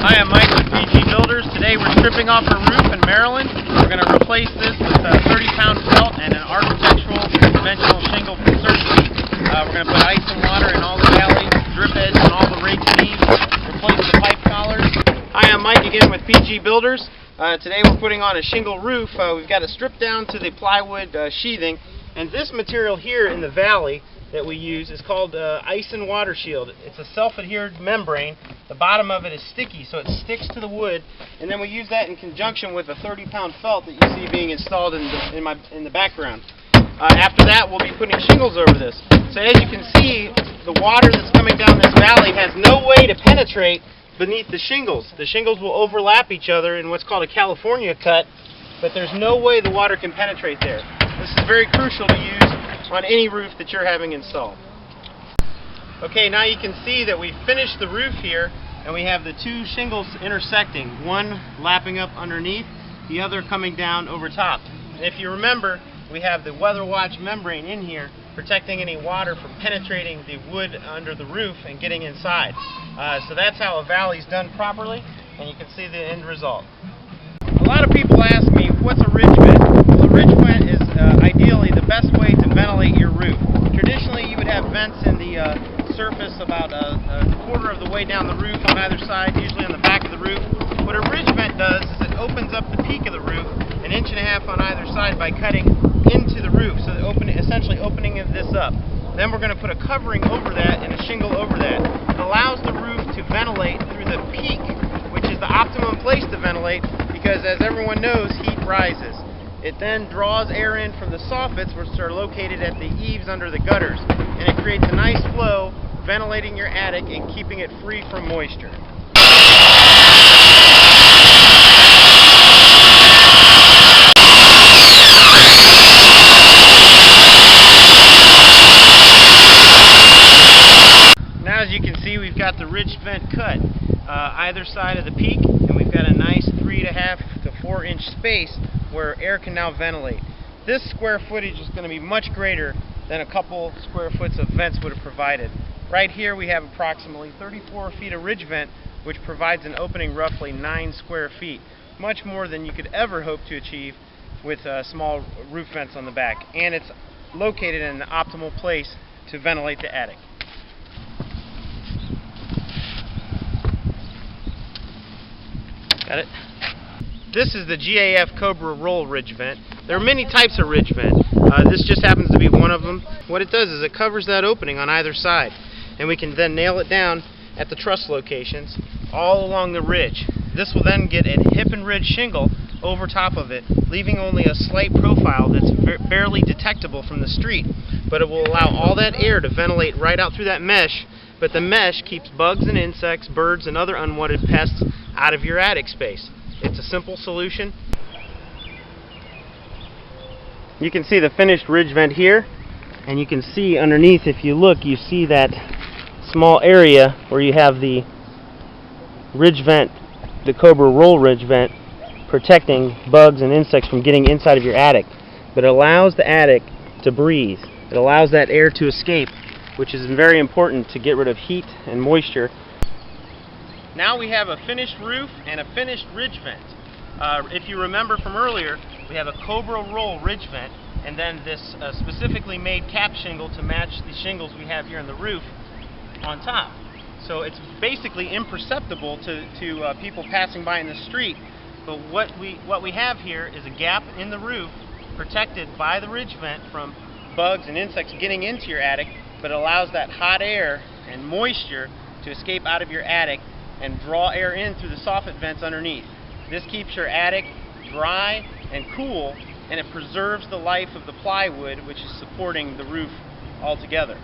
Hi, I'm Mike with PG Builders. Today we're stripping off a roof in Maryland. We're going to replace this with a 30-pound felt and an architectural conventional shingle insertion. We're going to put ice and water in all the valleys, drip edge on all the rakes and eaves, replace the pipe collars. Hi, I'm Mike again with PG Builders. Today we're putting on a shingle roof. We've got it stripped down to the plywood sheathing, and this material here in the valley that we use is called ice and water shield. It's a self-adhered membrane. The bottom of it is sticky, so it sticks to the wood, and then we use that in conjunction with a 30-pound felt that you see being installed in the background. After that, we'll be putting shingles over this. So as you can see, the water that's coming down this valley has no way to penetrate beneath the shingles. The shingles will overlap each other in what's called a California cut, but there's no way the water can penetrate there. This is very crucial to use on any roof that you're having installed. Okay, now you can see that we've finished the roof here, and we have the two shingles intersecting, one lapping up underneath, the other coming down over top. And if you remember, we have the Weather Watch membrane in here protecting any water from penetrating the wood under the roof and getting inside. So that's how a valley's done properly, and you can see the end result. A lot of people ask me, what's a ridge vent? Well, a ridge vent is ideally the best way to ventilate your roof. Traditionally, you would have vents in the surface about a quarter of the way down the roof on either side, usually on the back of the roof. What a ridge vent does is it opens up the peak of the roof 1.5 inches on either side by cutting into the roof, so essentially opening this up. Then we're going to put a covering over that and a shingle over that. It allows the roof to ventilate through the peak, which is the optimum place to ventilate, because as everyone knows, heat rises. It then draws air in from the soffits, which are located at the eaves under the gutters, and it creates a nice flow, ventilating your attic and keeping it free from moisture. Now, as you can see, we've got the ridge vent cut either side of the peak, and we've got a nice 3.5 to 4 inch space where air can now ventilate. This square footage is going to be much greater than a couple square foot of vents would have provided. Right here we have approximately 34 feet of ridge vent, which provides an opening roughly 9 square feet, much more than you could ever hope to achieve with small roof vents on the back, and it's located in an optimal place to ventilate the attic. Got it? This is the GAF Cobra Roll ridge vent. There are many types of ridge vent. This just happens to be one of them. What it does is it covers that opening on either side, and we can then nail it down at the truss locations all along the ridge. This will then get a hip and ridge shingle over top of it, leaving only a slight profile that's barely detectable from the street, but it will allow all that air to ventilate right out through that mesh, but the mesh keeps bugs and insects, birds, and other unwanted pests out of your attic space. It's a simple solution. You can see the finished ridge vent here, and you can see underneath, if you look, you see that small area where you have the ridge vent, the Cobra Roll ridge vent, protecting bugs and insects from getting inside of your attic. But it allows the attic to breathe. It allows that air to escape, which is very important to get rid of heat and moisture. Now we have a finished roof and a finished ridge vent. If you remember from earlier, we have a Cobra Roll ridge vent, and then this specifically made cap shingle to match the shingles we have here on the roof on top. So it's basically imperceptible to people passing by in the street, but what we have here is a gap in the roof protected by the ridge vent from bugs and insects getting into your attic, but it allows that hot air and moisture to escape out of your attic and draw air in through the soffit vents underneath. This keeps your attic dry and cool, and it preserves the life of the plywood, which is supporting the roof altogether.